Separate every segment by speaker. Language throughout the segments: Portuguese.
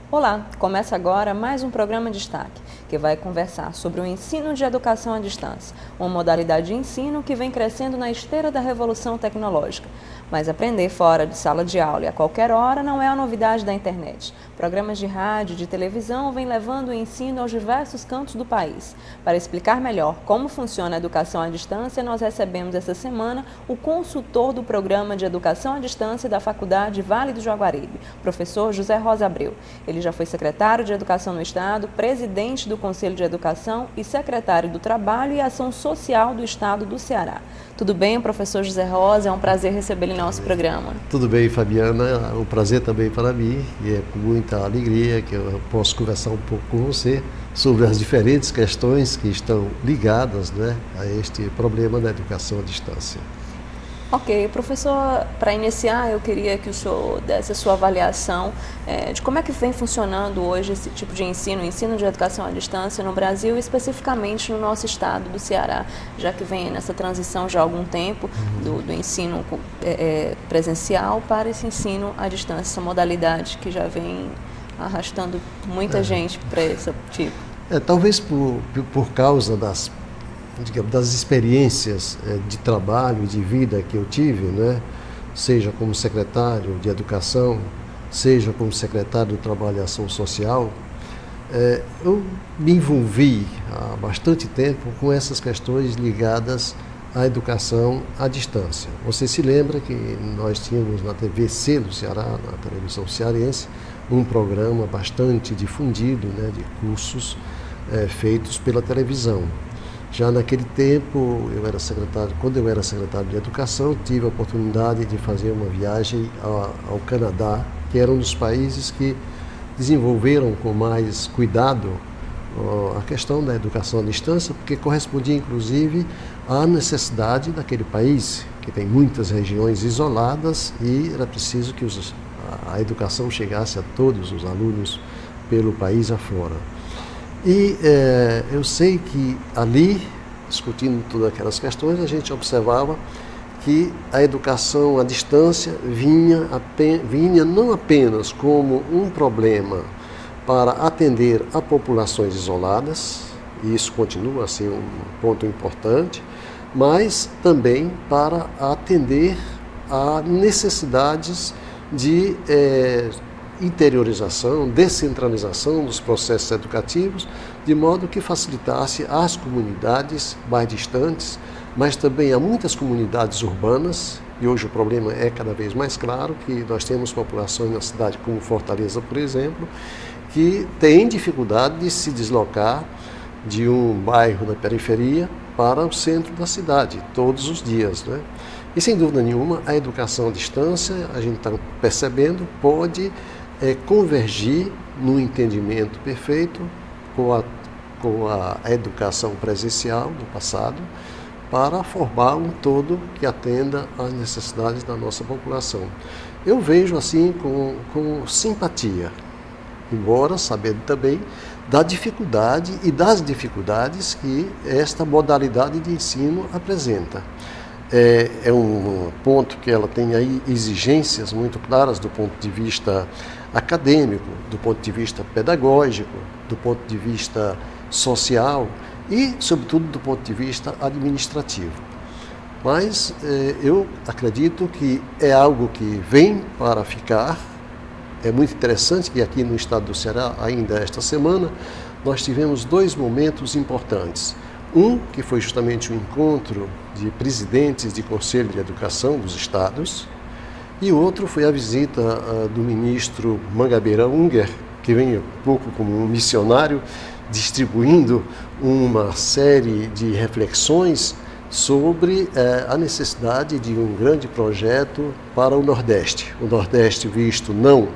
Speaker 1: Olá, começa agora mais um programa Destaque, que vai conversar sobre o ensino de educação à distância, uma modalidade de ensino que vem crescendo na esteira da revolução tecnológica. Mas aprender fora de sala de aula e a qualquer hora não é a novidade da internet. Programas de rádio e de televisão vêm levando o ensino aos diversos cantos do país. Para explicar melhor como funciona a educação à distância, nós recebemos essa semana o consultor do Programa de Educação à Distância da Faculdade Vale do Jaguaribe, professor José Rosa Abreu. Ele já foi secretário de Educação no Estado, presidente do Conselho de Educação e secretário do Trabalho e Ação Social do Estado do Ceará. Tudo bem, professor José Rosa? É um prazer recebê-lo em nosso programa.
Speaker 2: Tudo bem, Fabiana. O prazer também para mim e é com muita alegria que eu posso conversar um pouco com você sobre as diferentes questões que estão ligadas, a este problema da educação à distância.
Speaker 1: Ok, professor, para iniciar eu queria que o senhor desse a sua avaliação de como é que vem funcionando hoje esse tipo de ensino de educação à distância no Brasil, especificamente no nosso estado do Ceará, já que vem nessa transição já há algum tempo do ensino presencial para esse ensino à distância, essa modalidade que já vem arrastando muita gente para esse tipo.
Speaker 2: Talvez por causa das experiências de trabalho e de vida que eu tive, seja como secretário de Educação, seja como secretário do Trabalho e Ação Social, eu me envolvi há bastante tempo com essas questões ligadas à educação à distância. Você se lembra que nós tínhamos na TVC do Ceará, na televisão cearense, um programa bastante difundido, de cursos feitos pela televisão. Já naquele tempo, quando eu era secretário de Educação, tive a oportunidade de fazer uma viagem ao Canadá, que era um dos países que desenvolveram com mais cuidado a questão da educação à distância, porque correspondia inclusive à necessidade daquele país, que tem muitas regiões isoladas e era preciso que a educação chegasse a todos os alunos pelo país afora. E eu sei que ali, discutindo todas aquelas questões, a gente observava que a educação à distância vinha não apenas como um problema para atender a populações isoladas, e isso continua a ser um ponto importante, mas também para atender a necessidades de interiorização, descentralização dos processos educativos, de modo que facilitasse às comunidades mais distantes, mas também a muitas comunidades urbanas, e hoje o problema é cada vez mais claro, que nós temos populações na cidade como Fortaleza, por exemplo, que têm dificuldade de se deslocar de um bairro da periferia para o centro da cidade, todos os dias, E sem dúvida nenhuma, a educação à distância, a gente está percebendo, pode convergir no entendimento perfeito com a educação presencial do passado para formar um todo que atenda às necessidades da nossa população. Eu vejo assim com simpatia, embora sabendo também da dificuldade e das dificuldades que esta modalidade de ensino apresenta. É um ponto que ela tem aí exigências muito claras do ponto de vista acadêmico, do ponto de vista pedagógico, do ponto de vista social e, sobretudo, do ponto de vista administrativo. Mas eu acredito que é algo que vem para ficar. É muito interessante que aqui no estado do Ceará, ainda esta semana, nós tivemos 2 momentos importantes. Um, que foi justamente o encontro de presidentes de Conselho de Educação dos estados, e outro foi a visita do ministro Mangabeira Unger, que vem um pouco como um missionário, distribuindo uma série de reflexões sobre a necessidade de um grande projeto para o Nordeste. O Nordeste visto não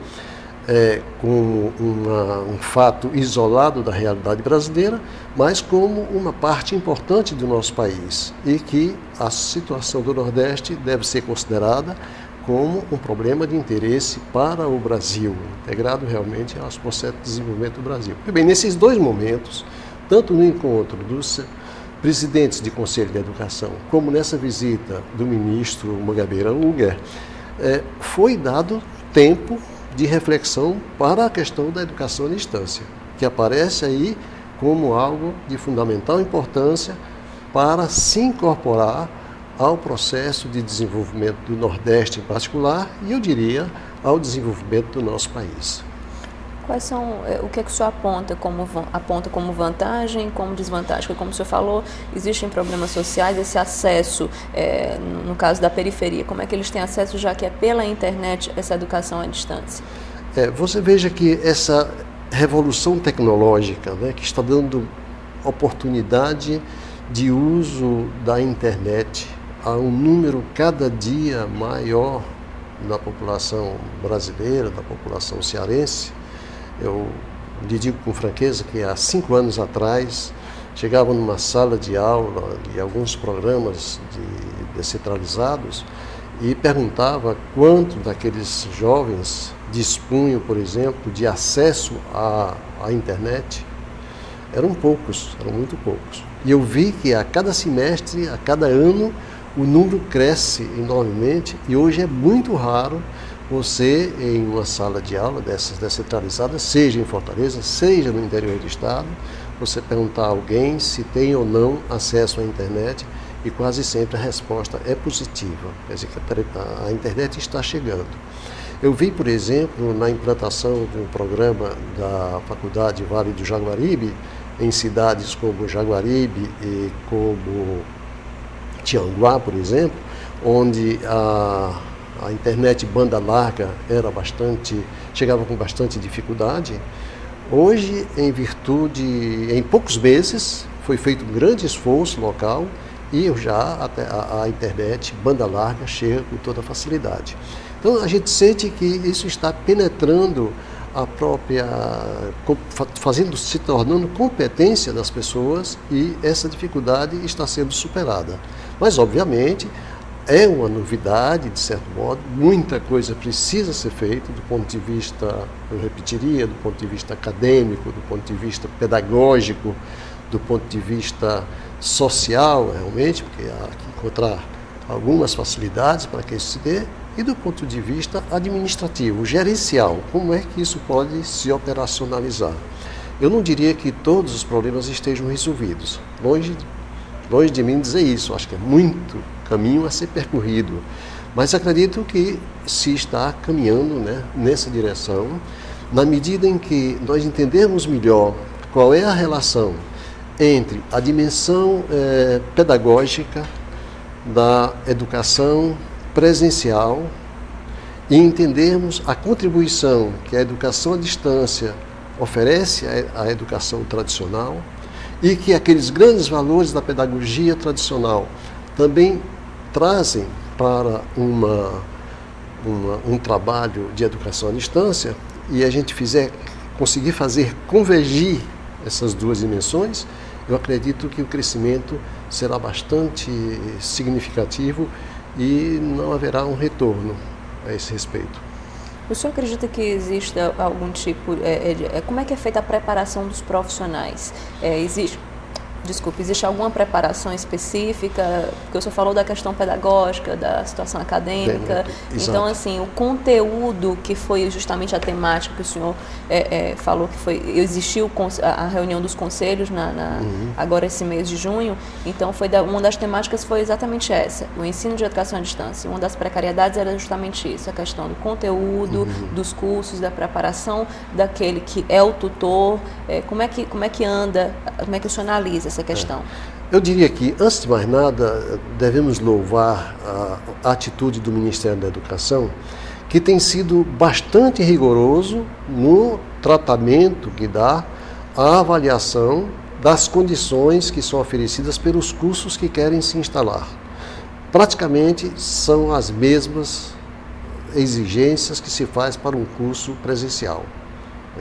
Speaker 2: como um fato isolado da realidade brasileira, mas como uma parte importante do nosso país e que a situação do Nordeste deve ser considerada como um problema de interesse para o Brasil, integrado realmente aos processos de desenvolvimento do Brasil. E bem, nesses dois momentos, tanto no encontro dos presidentes de Conselho de Educação, como nessa visita do ministro Mangabeira Unger, foi dado tempo de reflexão para a questão da educação à distância, que aparece aí como algo de fundamental importância para se incorporar ao processo de desenvolvimento do Nordeste em particular e, eu diria, ao desenvolvimento do nosso país.
Speaker 1: Quais são, o que é que o senhor aponta como vantagem, como desvantagem? Porque, como o senhor falou, existem problemas sociais, esse acesso, no caso da periferia, como é que eles têm acesso, já que é pela internet, essa educação à distância?
Speaker 2: Você veja que essa revolução tecnológica, né, que está dando oportunidade de uso da internet a um número cada dia maior da população brasileira, da população cearense. Eu lhe digo com franqueza que há 5 anos atrás chegava numa sala de aula de alguns programas descentralizados e perguntava quanto daqueles jovens dispunham, por exemplo, de acesso à internet. Eram muito poucos. E eu vi que a cada semestre, a cada ano, o número cresce enormemente e hoje é muito raro você, em uma sala de aula dessas descentralizadas, seja em Fortaleza, seja no interior do estado, você perguntar a alguém se tem ou não acesso à internet e quase sempre a resposta é positiva. Quer dizer, que a internet está chegando. Eu vi, por exemplo, na implantação de um programa da Faculdade Vale do Jaguaribe, em cidades como Jaguaribe e como Tianguá, por exemplo, onde a internet banda larga chegava com bastante dificuldade. Hoje, em poucos meses, foi feito um grande esforço local e já a internet banda larga chega com toda facilidade. Então a gente sente que isso está penetrando a própria, se tornando competência das pessoas e essa dificuldade está sendo superada. Mas, obviamente, é uma novidade, de certo modo, muita coisa precisa ser feita do ponto de vista, eu repetiria, do ponto de vista acadêmico, do ponto de vista pedagógico, do ponto de vista social, realmente, porque há que encontrar algumas facilidades para que isso se dê, e do ponto de vista administrativo, gerencial, como é que isso pode se operacionalizar. Eu não diria que todos os problemas estejam resolvidos, longe de mim dizer isso, acho que é muito caminho a ser percorrido, mas acredito que se está caminhando, né, nessa direção, na medida em que nós entendermos melhor qual é a relação entre a dimensão pedagógica da educação presencial e entendermos a contribuição que a educação à distância oferece à educação tradicional e que aqueles grandes valores da pedagogia tradicional também trazem para um trabalho de educação à distância e a gente conseguir fazer convergir essas duas dimensões, eu acredito que o crescimento será bastante significativo e não haverá um retorno a esse respeito.
Speaker 1: O senhor acredita que exista algum tipo, como é que é feita a preparação dos profissionais? Existe alguma preparação específica? Porque o senhor falou da questão pedagógica, da situação acadêmica. Então, assim, o conteúdo que foi justamente a temática que o senhor falou que existiu a reunião dos conselhos agora esse mês de junho. Então, uma das temáticas foi exatamente essa, o ensino de educação à distância. Uma das precariedades era justamente isso, a questão do conteúdo, dos cursos, da preparação daquele que é o tutor. Como é que anda, como é que o senhor analisa essa questão?
Speaker 2: Eu diria que, antes de mais nada, devemos louvar a atitude do Ministério da Educação, que tem sido bastante rigoroso no tratamento que dá à avaliação das condições que são oferecidas pelos cursos que querem se instalar. Praticamente são as mesmas exigências que se faz para um curso presencial.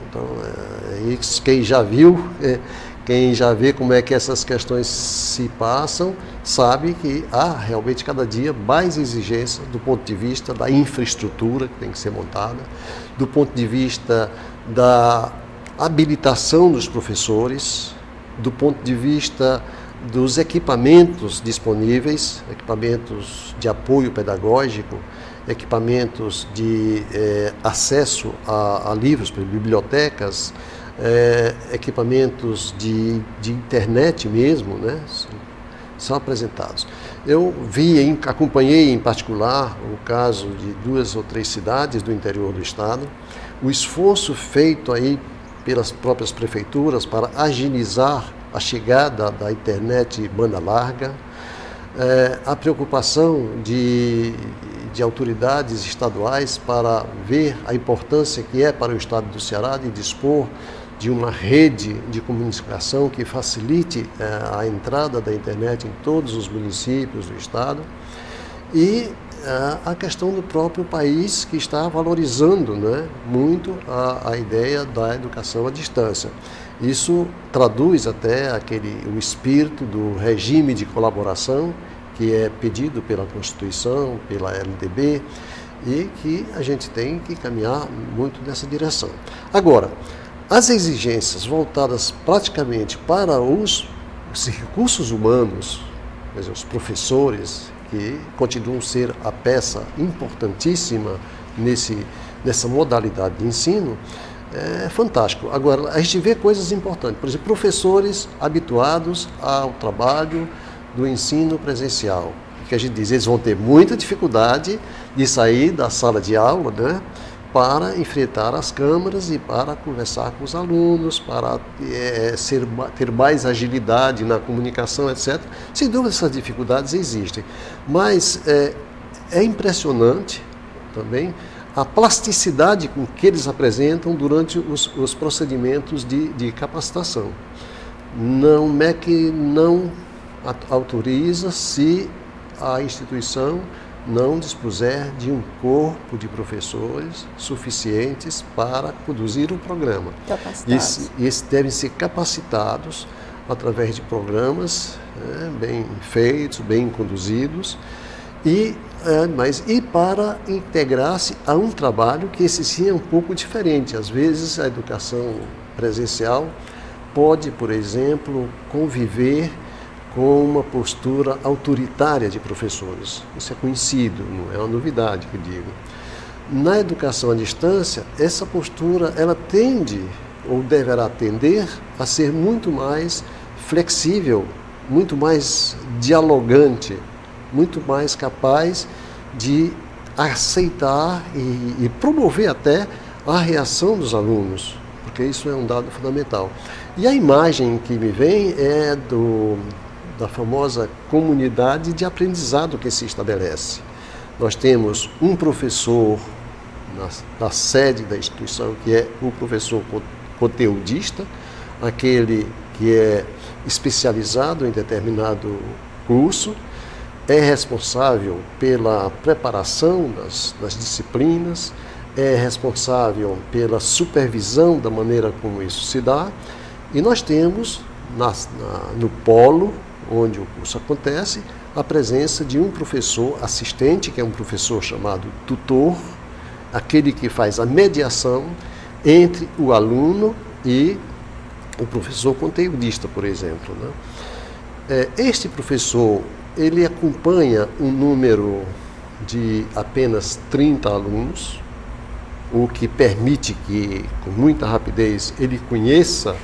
Speaker 2: Então, quem já viu, Quem já vê como é que essas questões se passam, sabe que há realmente cada dia mais exigência do ponto de vista da infraestrutura que tem que ser montada, do ponto de vista da habilitação dos professores, do ponto de vista dos equipamentos disponíveis, equipamentos de apoio pedagógico, equipamentos de acesso a livros, bibliotecas, equipamentos de internet mesmo, né, são apresentados. Eu acompanhei em particular o caso de 2 ou 3 cidades do interior do estado, o esforço feito aí pelas próprias prefeituras para agilizar a chegada da internet banda larga, a preocupação de autoridades estaduais para ver a importância que é para o estado do Ceará de dispor de uma rede de comunicação que facilite a entrada da internet em todos os municípios do estado, e a questão do próprio país, que está valorizando, né, muito a ideia da educação à distância. Isso traduz até o espírito do regime de colaboração que é pedido pela Constituição, pela LDB, e que a gente tem que caminhar muito nessa direção. Agora, as exigências voltadas praticamente para os recursos humanos, quer dizer, os professores, que continuam a ser a peça importantíssima nessa modalidade de ensino, é fantástico. Agora, a gente vê coisas importantes, por exemplo, professores habituados ao trabalho do ensino presencial, que a gente diz, eles vão ter muita dificuldade de sair da sala de aula, né, para enfrentar as câmeras e para conversar com os alunos, para ter mais agilidade na comunicação, etc. Sem dúvida, essas dificuldades existem, mas é impressionante também a plasticidade com que eles apresentam durante os procedimentos de capacitação. Não, o MEC não autoriza se a instituição não dispuser de um corpo de professores suficientes para conduzir o programa. E esses devem ser capacitados através de programas bem feitos, bem conduzidos, e para integrar-se a um trabalho que esse sim é um pouco diferente. Às vezes a educação presencial pode, por exemplo, conviver com uma postura autoritária de professores. Isso é conhecido, não é uma novidade que digo. Na educação à distância, essa postura ela tende, ou deverá tender, a ser muito mais flexível, muito mais dialogante, muito mais capaz de aceitar e promover até a reação dos alunos, porque isso é um dado fundamental. E a imagem que me vem é da famosa comunidade de aprendizado que se estabelece. Nós temos um professor na sede da instituição, que é o professor conteudista, aquele que é especializado em determinado curso, é responsável pela preparação das disciplinas, é responsável pela supervisão da maneira como isso se dá, e nós temos no polo onde o curso acontece, a presença de um professor assistente, que é um professor chamado tutor, aquele que faz a mediação entre o aluno e o professor conteudista, por exemplo, né? Este professor, ele acompanha um número de apenas 30 alunos, o que permite que, com muita rapidez, ele conheça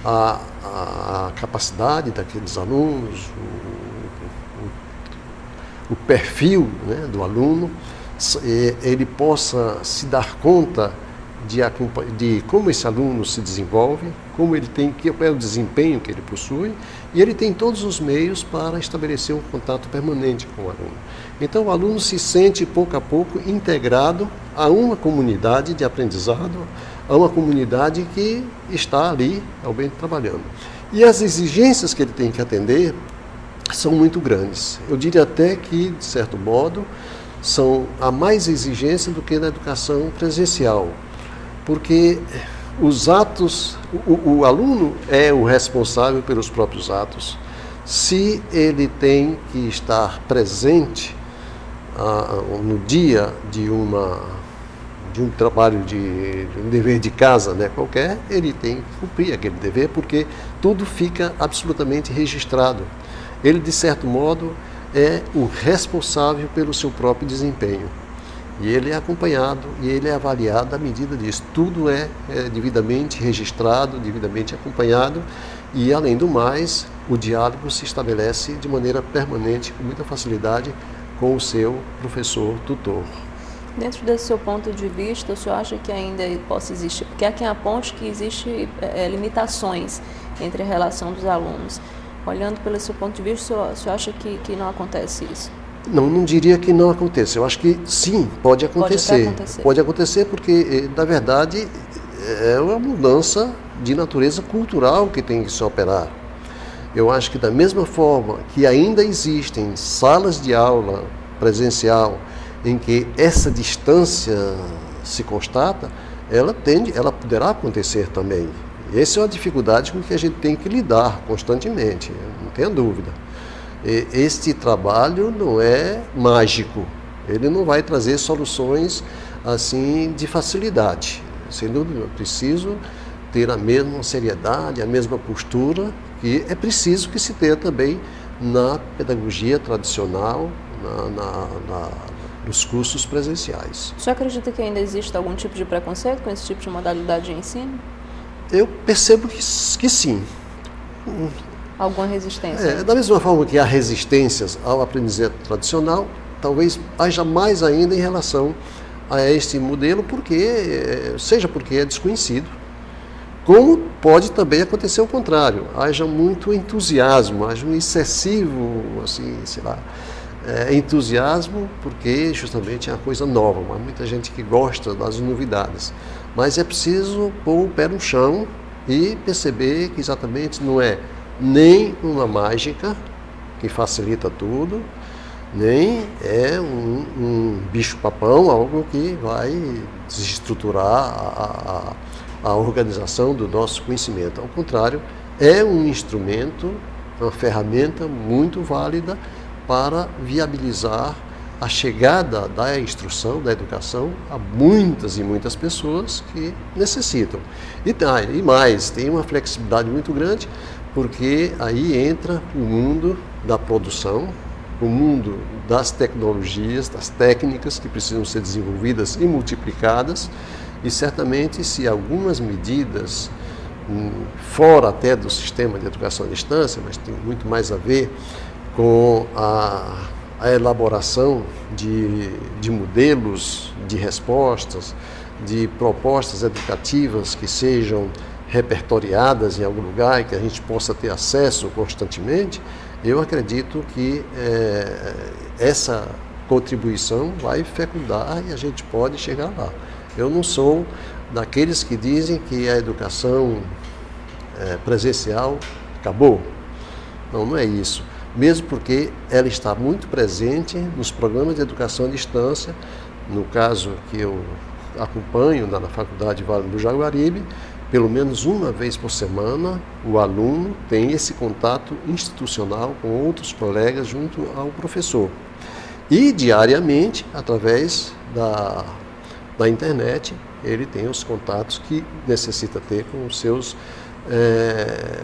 Speaker 2: a capacidade daqueles alunos, o perfil, né, do aluno, ele possa se dar conta de como esse aluno se desenvolve, como ele tem, qual é o desempenho que ele possui, e ele tem todos os meios para estabelecer um contato permanente com o aluno. Então o aluno se sente pouco a pouco integrado a uma comunidade de aprendizado, a uma comunidade que está ali realmente trabalhando. E as exigências que ele tem que atender são muito grandes. Eu diria até que, de certo modo, há mais exigência do que na educação presencial, porque os atos, o aluno é o responsável pelos próprios atos. Se ele tem que estar presente no dia de um trabalho, de um dever de casa, né, qualquer, ele tem que cumprir aquele dever, porque tudo fica absolutamente registrado. Ele, de certo modo, é o responsável pelo seu próprio desempenho. E ele é acompanhado e ele é avaliado à medida disso. Tudo é devidamente registrado, devidamente acompanhado e, além do mais, o diálogo se estabelece de maneira permanente, com muita facilidade, com o seu professor tutor.
Speaker 1: Dentro desse seu ponto de vista, o senhor acha que ainda possa existir, porque há quem aponte que existem limitações entre a relação dos alunos. Olhando pelo seu ponto de vista, o senhor acha que não acontece isso?
Speaker 2: Não diria que não aconteça. Eu acho que sim, pode acontecer. Pode acontecer porque, na verdade, é uma mudança de natureza cultural que tem que se operar. Eu acho que da mesma forma que ainda existem salas de aula presencial em que essa distância se constata, ela poderá acontecer também. E essa é uma dificuldade com que a gente tem que lidar constantemente, não tenha dúvida. Este trabalho não é mágico, ele não vai trazer soluções assim de facilidade. Sem dúvida, é preciso ter a mesma seriedade, a mesma postura, que é preciso que se tenha também na pedagogia tradicional, nos cursos presenciais.
Speaker 1: O senhor acredita que ainda existe algum tipo de preconceito com esse tipo de modalidade de ensino?
Speaker 2: Eu percebo que sim.
Speaker 1: Alguma resistência?
Speaker 2: Da mesma forma que há resistências ao aprendizado tradicional, talvez haja mais ainda em relação a este modelo, seja porque é desconhecido, como pode também acontecer o contrário, haja muito entusiasmo, haja um excessivo, assim, entusiasmo, porque justamente é uma coisa nova, mas muita gente que gosta das novidades. Mas é preciso pôr o pé no chão e perceber que exatamente não é nem uma mágica que facilita tudo, nem é um bicho-papão, algo que vai desestruturar a organização do nosso conhecimento. Ao contrário, é um instrumento, uma ferramenta muito válida para viabilizar a chegada da instrução, da educação, a muitas e muitas pessoas que necessitam. E mais, tem uma flexibilidade muito grande, porque aí entra o mundo da produção, o mundo das tecnologias, das técnicas que precisam ser desenvolvidas e multiplicadas, e certamente se algumas medidas, fora até do sistema de educação à distância, mas tem muito mais a ver com a elaboração de modelos de respostas, de propostas educativas que sejam repertoriadas em algum lugar e que a gente possa ter acesso constantemente, eu acredito que essa contribuição vai fecundar e a gente pode chegar lá. Eu não sou daqueles que dizem que a educação presencial acabou. Não é isso. Mesmo porque ela está muito presente nos programas de educação à distância, no caso que eu acompanho na Faculdade Vale do Jaguaribe, pelo menos uma vez por semana, o aluno tem esse contato institucional com outros colegas junto ao professor. E diariamente, através da internet, ele tem os contatos que necessita ter com os seus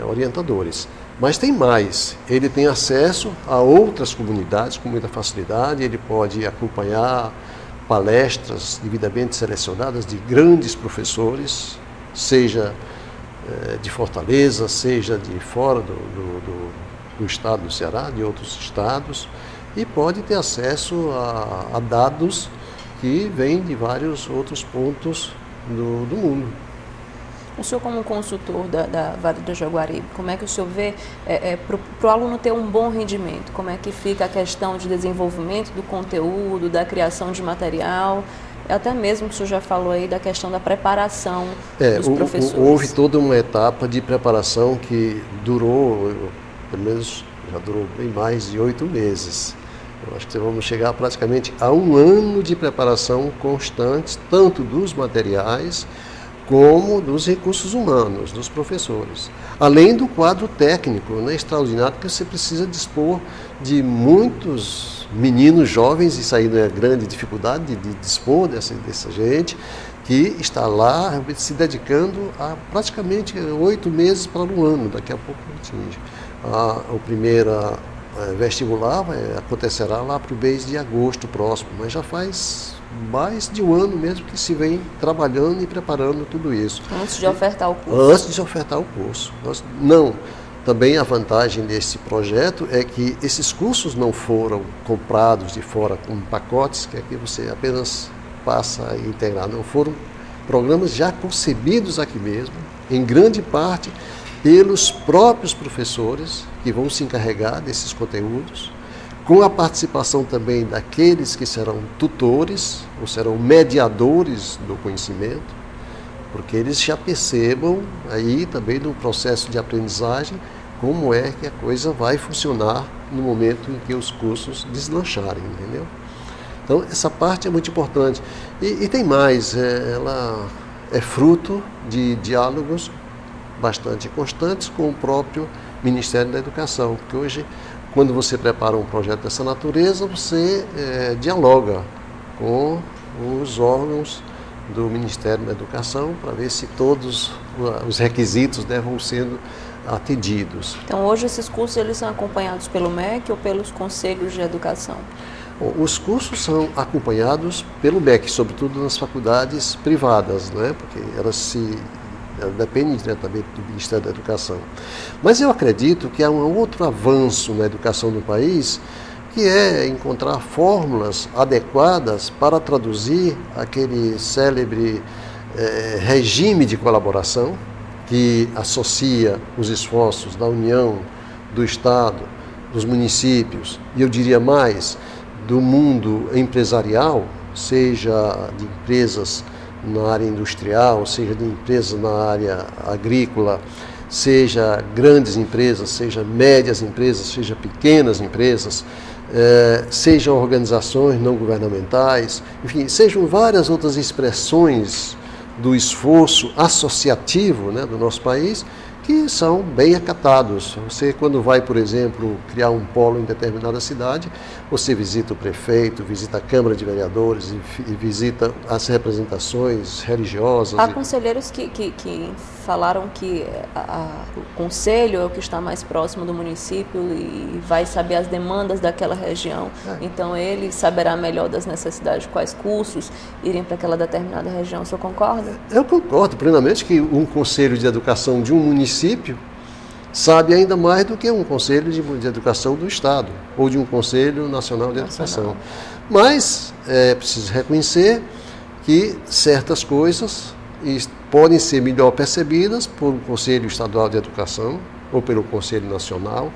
Speaker 2: orientadores. Mas tem mais, ele tem acesso a outras comunidades com muita facilidade, ele pode acompanhar palestras devidamente selecionadas de grandes professores, seja de Fortaleza, seja de fora do estado do Ceará, de outros estados, e pode ter acesso a dados que vêm de vários outros pontos do mundo.
Speaker 1: O senhor, como consultor da Vale do Jaguaribe, como é que o senhor vê para o aluno ter um bom rendimento? Como é que fica a questão de desenvolvimento do conteúdo, da criação de material, até mesmo que o senhor já falou aí da questão da preparação dos professores?
Speaker 2: Houve toda uma etapa de preparação que durou, pelo menos já durou bem mais de 8 meses. Eu acho que vamos chegar praticamente a 1 ano de preparação constante, tanto dos materiais, como dos recursos humanos, dos professores. Além do quadro técnico, né, extraordinário, que você precisa dispor de muitos meninos jovens, isso aí não é grande dificuldade de dispor dessa gente, que está lá realmente se dedicando a praticamente 8 meses para um ano, daqui a pouco atinge. O primeiro vestibular acontecerá lá para o mês de agosto próximo, mas já faz mais de um ano mesmo que se vem trabalhando e preparando tudo isso.
Speaker 1: Antes de ofertar o curso?
Speaker 2: Antes de ofertar o curso. Também a vantagem desse projeto é que esses cursos não foram comprados de fora com pacotes, que aqui você apenas passa a integrar. Não, foram programas já concebidos aqui mesmo, em grande parte pelos próprios professores que vão se encarregar desses conteúdos, com a participação também daqueles que serão tutores, ou serão mediadores do conhecimento, porque eles já percebam aí também no processo de aprendizagem como é que a coisa vai funcionar no momento em que os cursos deslancharem, entendeu? Então, essa parte é muito importante. E tem mais, ela é fruto de diálogos bastante constantes com o próprio Ministério da Educação, porque hoje, quando você prepara um projeto dessa natureza, você dialoga com os órgãos do Ministério da Educação para ver se todos os requisitos vão sendo atendidos.
Speaker 1: Então, hoje esses cursos eles são acompanhados pelo MEC ou pelos conselhos de educação?
Speaker 2: Bom, os cursos são acompanhados pelo MEC, sobretudo nas faculdades privadas, né? Porque elas dependem diretamente do Ministério da Educação. Mas eu acredito que há um outro avanço na educação do país, que é encontrar fórmulas adequadas para traduzir aquele célebre regime de colaboração que associa os esforços da União, do Estado, dos municípios, e eu diria mais, do mundo empresarial, seja de empresas na área industrial, seja de empresas na área agrícola, seja grandes empresas, seja médias empresas, seja pequenas empresas, sejam organizações não governamentais, enfim, sejam várias outras expressões do esforço associativo, né, do nosso país, que são bem acatados. Você, quando vai, por exemplo, criar um polo em determinada cidade, você visita o prefeito, visita a Câmara de Vereadores e visita as representações religiosas.
Speaker 1: Há conselheiros que falaram que o conselho é o que está mais próximo do município e vai saber as demandas daquela região. Então ele saberá melhor das necessidades, quais cursos irem para aquela determinada região. O senhor concorda?
Speaker 2: Eu concordo plenamente que um conselho de educação de um município sabe ainda mais do que um conselho de educação do Estado ou de um conselho nacional de educação. Mas é preciso reconhecer que certas coisas podem ser melhor percebidas por um conselho estadual de educação ou pelo conselho nacional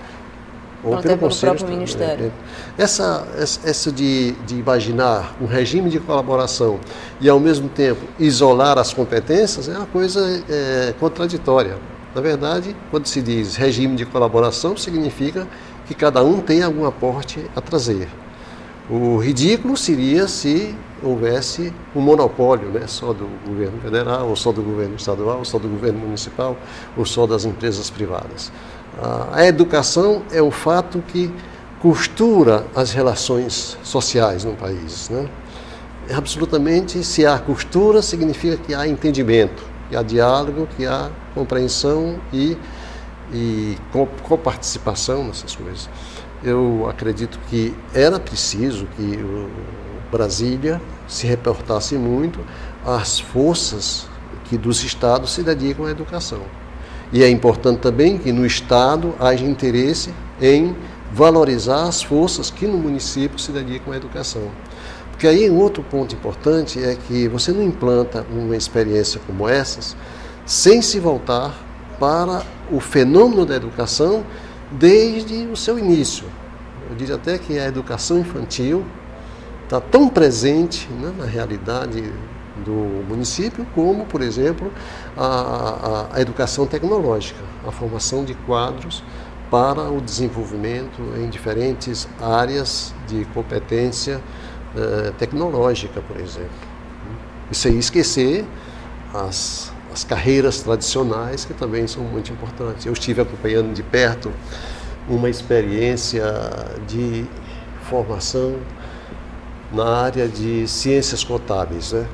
Speaker 2: ou pelo conselho
Speaker 1: próprio ministério.
Speaker 2: Essa de imaginar um regime de colaboração e ao mesmo tempo isolar as competências é uma coisa contraditória. Na verdade, quando se diz regime de colaboração, significa que cada um tem algum aporte a trazer. O ridículo seria se houvesse um monopólio, né, só do governo federal, ou só do governo estadual, ou só do governo municipal, ou só das empresas privadas. A educação é o fato que costura as relações sociais no país, né? Absolutamente, se há costura, significa que há entendimento, que há diálogo, que há compreensão e coparticipação nessas coisas. Eu acredito que era preciso que o Brasília se reportasse muito às forças que dos estados se dedicam à educação. E é importante também que no estado haja interesse em valorizar as forças que no município se dedicam à educação. Porque aí um outro ponto importante é que você não implanta uma experiência como essas sem se voltar para o fenômeno da educação desde o seu início. Eu diria até que a educação infantil está tão presente, né, na realidade do município como, por exemplo, a educação tecnológica, a formação de quadros para o desenvolvimento em diferentes áreas de competência tecnológica, por exemplo. E sem esquecer as carreiras tradicionais, que também são muito importantes. Eu estive acompanhando de perto uma experiência de formação na área de ciências contábeis, né?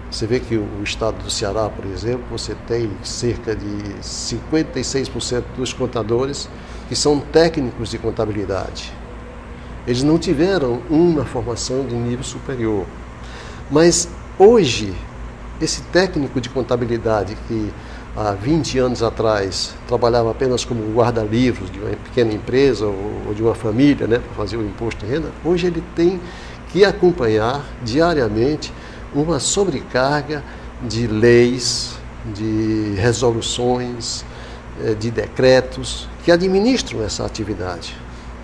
Speaker 2: Você vê que o estado do Ceará, por exemplo, você tem cerca de 56% dos contadores que são técnicos de contabilidade. Eles não tiveram uma formação de nível superior. Mas hoje, esse técnico de contabilidade que há 20 anos atrás trabalhava apenas como guarda-livros de uma pequena empresa ou de uma família, né, para fazer o imposto de renda, hoje ele tem que acompanhar diariamente uma sobrecarga de leis, de resoluções, de decretos que administram essa atividade.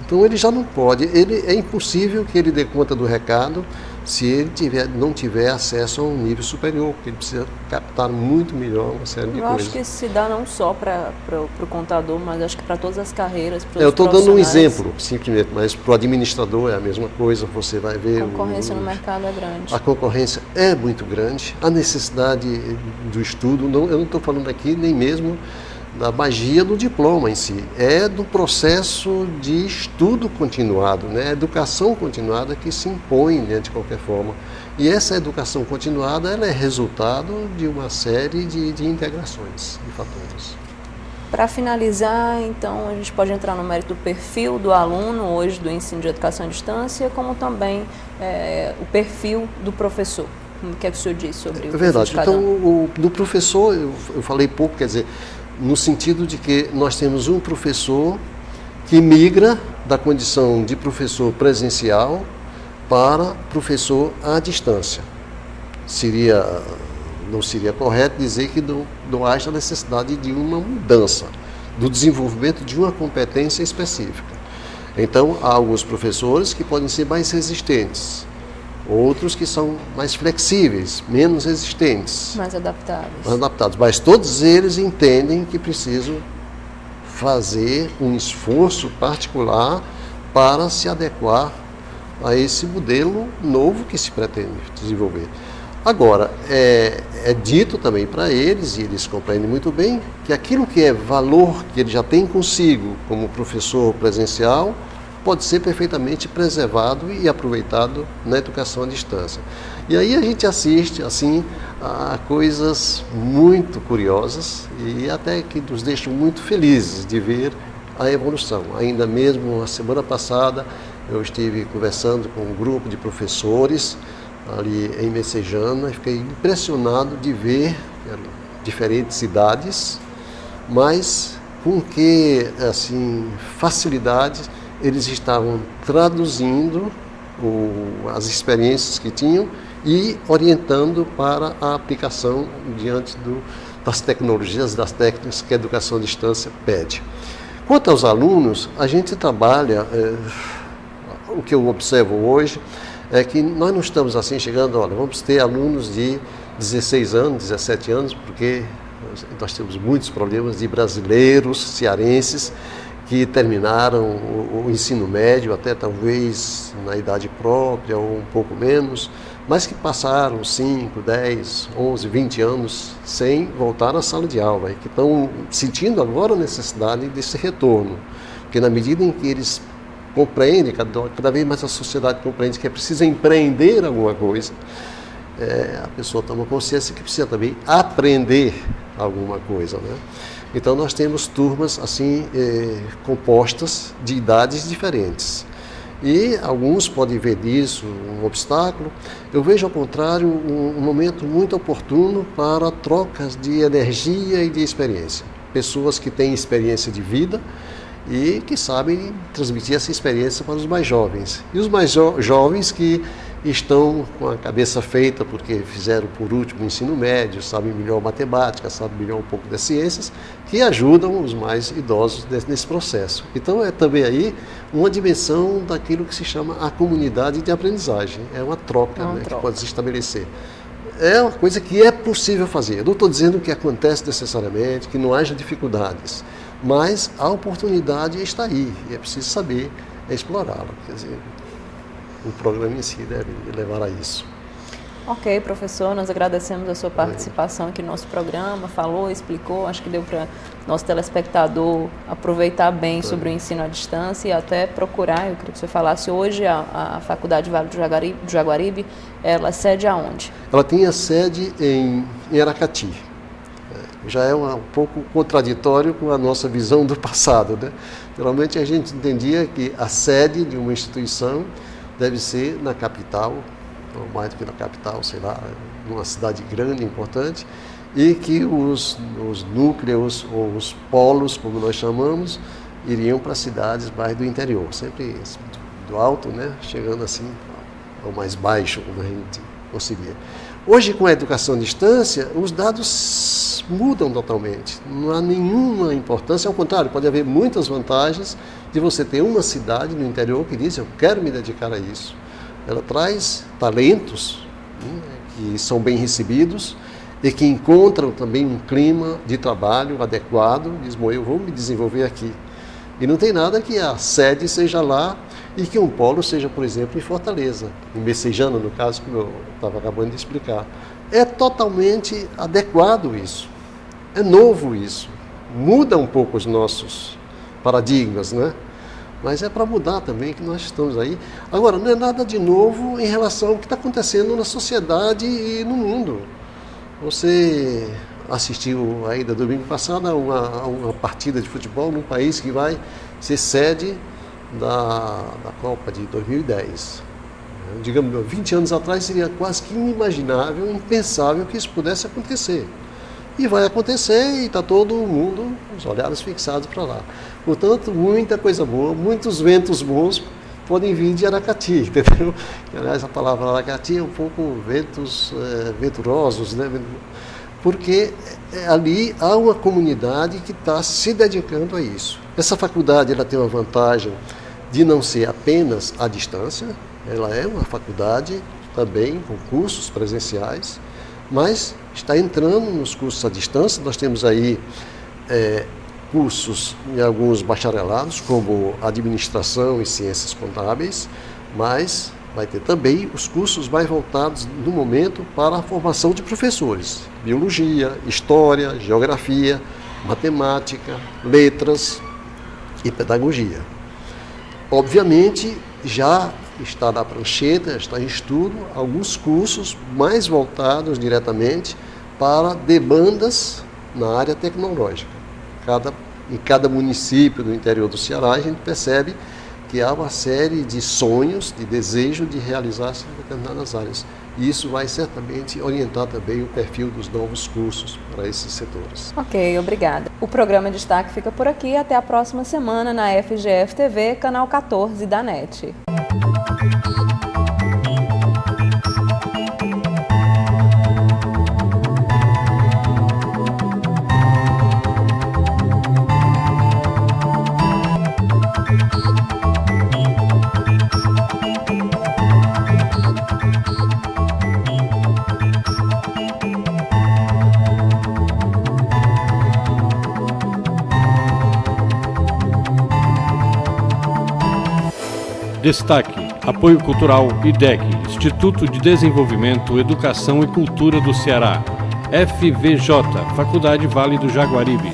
Speaker 2: Então ele já não pode, é impossível que ele dê conta do recado se ele não tiver acesso a um nível superior, porque ele precisa captar muito melhor uma série de coisas.
Speaker 1: Eu acho que isso se dá não só para o contador, mas acho que para todas as carreiras, para os
Speaker 2: Eu estou dando um
Speaker 1: profissionais.
Speaker 2: exemplo, simplesmente, mas para o administrador é a mesma coisa, você vai ver...
Speaker 1: A concorrência no mercado é grande.
Speaker 2: A concorrência é muito grande, a necessidade do estudo, eu não estou falando aqui nem mesmo da magia do diploma em si, é do processo de estudo continuado, né? Educação continuada que se impõe, né, de qualquer forma. E essa educação continuada ela é resultado de uma série de integrações, de fatores.
Speaker 1: Para finalizar, então, a gente pode entrar no mérito do perfil do aluno hoje do ensino de educação à distância, como também o perfil do professor. O que é que o senhor diz sobre o
Speaker 2: verdade.
Speaker 1: perfil de cada um?
Speaker 2: Então, do professor, eu falei pouco, quer dizer, no sentido de que nós temos um professor que migra da condição de professor presencial para professor à distância. Não seria correto dizer que não haja necessidade de uma mudança, do desenvolvimento de uma competência específica. Então, há alguns professores que podem ser mais resistentes, outros que são mais flexíveis, menos resistentes.
Speaker 1: Mais adaptáveis.
Speaker 2: Mais adaptados. Mas todos eles entendem que precisam fazer um esforço particular para se adequar a esse modelo novo que se pretende desenvolver. Agora, é dito também para eles, e eles compreendem muito bem, que aquilo que é valor que ele já tem consigo como professor presencial pode ser perfeitamente preservado e aproveitado na educação à distância. E aí a gente assiste assim a coisas muito curiosas e até que nos deixam muito felizes de ver a evolução. Ainda mesmo a semana passada eu estive conversando com um grupo de professores ali em Messejana e fiquei impressionado de ver diferentes cidades, mas com que assim facilidade eles estavam traduzindo as experiências que tinham e orientando para a aplicação diante das tecnologias, das técnicas que a educação à distância pede. Quanto aos alunos, a gente trabalha, o que eu observo hoje é que nós não estamos assim chegando, olha, vamos ter alunos de 16 anos, 17 anos, porque nós temos muitos problemas de brasileiros, cearenses, que terminaram o ensino médio, até talvez na idade própria ou um pouco menos, mas que passaram 5, 10, 11, 20 anos sem voltar à sala de aula e que estão sentindo agora a necessidade desse retorno. Porque na medida em que eles compreendem, cada vez mais a sociedade compreende que é preciso empreender alguma coisa, a pessoa toma consciência que precisa também aprender alguma coisa, né? Então nós temos turmas assim compostas de idades diferentes. E alguns podem ver nisso um obstáculo. Eu vejo, ao contrário, um momento muito oportuno para trocas de energia e de experiência. Pessoas que têm experiência de vida e que sabem transmitir essa experiência para os mais jovens. E os mais jovens que estão com a cabeça feita porque fizeram por último o ensino médio, sabem melhor matemática, sabem melhor um pouco das ciências, que ajudam os mais idosos nesse processo. Então é também aí uma dimensão daquilo que se chama a comunidade de aprendizagem. É uma troca, que pode se estabelecer. É uma coisa que é possível fazer. Eu não estou dizendo que acontece necessariamente, que não haja dificuldades, mas a oportunidade está aí e é preciso saber explorá-la. Quer dizer, o programa em si deve levar a isso.
Speaker 1: Ok, professor, nós agradecemos a sua participação aqui no nosso programa, falou, explicou, acho que deu para nosso telespectador aproveitar bem sobre o ensino à distância e até procurar, eu queria que você falasse hoje, a Faculdade Vale do Jaguaribe, ela cede aonde?
Speaker 2: Ela tem a sede em Aracati. Já é um pouco contraditório com a nossa visão do passado, né? Geralmente a gente entendia que a sede de uma instituição deve ser na capital, ou mais do que na capital, sei lá, numa cidade grande, importante, e que os núcleos ou os polos, como nós chamamos, iriam para cidades mais do interior, sempre do alto, né? Chegando assim ao mais baixo, como a gente conseguia. Hoje, com a educação à distância, os dados mudam totalmente. Não há nenhuma importância, ao contrário, pode haver muitas vantagens de você ter uma cidade no interior que diz, eu quero me dedicar a isso. Ela traz talentos, né, que são bem recebidos e que encontram também um clima de trabalho adequado, diz, bom, eu vou me desenvolver aqui. E não tem nada que a sede seja lá e que um polo seja, por exemplo, em Fortaleza, em Messejana, no caso, que eu estava acabando de explicar. É totalmente adequado isso, é novo isso, muda um pouco os nossos paradigmas, né? Mas é para mudar também que nós estamos aí. Agora, não é nada de novo em relação ao que está acontecendo na sociedade e no mundo. Você assistiu ainda domingo passado a uma partida de futebol num país que vai ser sede da Copa de 2010. Digamos, 20 anos atrás seria quase que inimaginável, impensável que isso pudesse acontecer. E vai acontecer e está todo mundo, os olhares fixados para lá. Portanto, muita coisa boa, muitos ventos bons podem vir de Aracati, entendeu? Aliás, a palavra Aracati é um pouco ventos venturosos, né? Porque ali há uma comunidade que está se dedicando a isso. Essa faculdade ela tem uma vantagem de não ser apenas à distância, ela é uma faculdade também com cursos presenciais, mas está entrando nos cursos à distância. Nós temos aí cursos em alguns bacharelados, como Administração e Ciências Contábeis, mas vai ter também os cursos mais voltados, no momento, para a formação de professores. Biologia, História, Geografia, Matemática, Letras e Pedagogia. Obviamente, já está na prancheta, está em estudo, alguns cursos mais voltados diretamente para demandas na área tecnológica. Em cada município do interior do Ceará, a gente percebe que há uma série de sonhos, de desejo de realizar-se em determinadas áreas. E isso vai certamente orientar também o perfil dos novos cursos para esses setores.
Speaker 1: Ok, obrigada. O programa Destaque fica por aqui. Até a próxima semana na FGF TV, canal 14 da NET.
Speaker 3: Destaque, Apoio Cultural IDEC, Instituto de Desenvolvimento, Educação e Cultura do Ceará. FVJ, Faculdade Vale do Jaguaribe.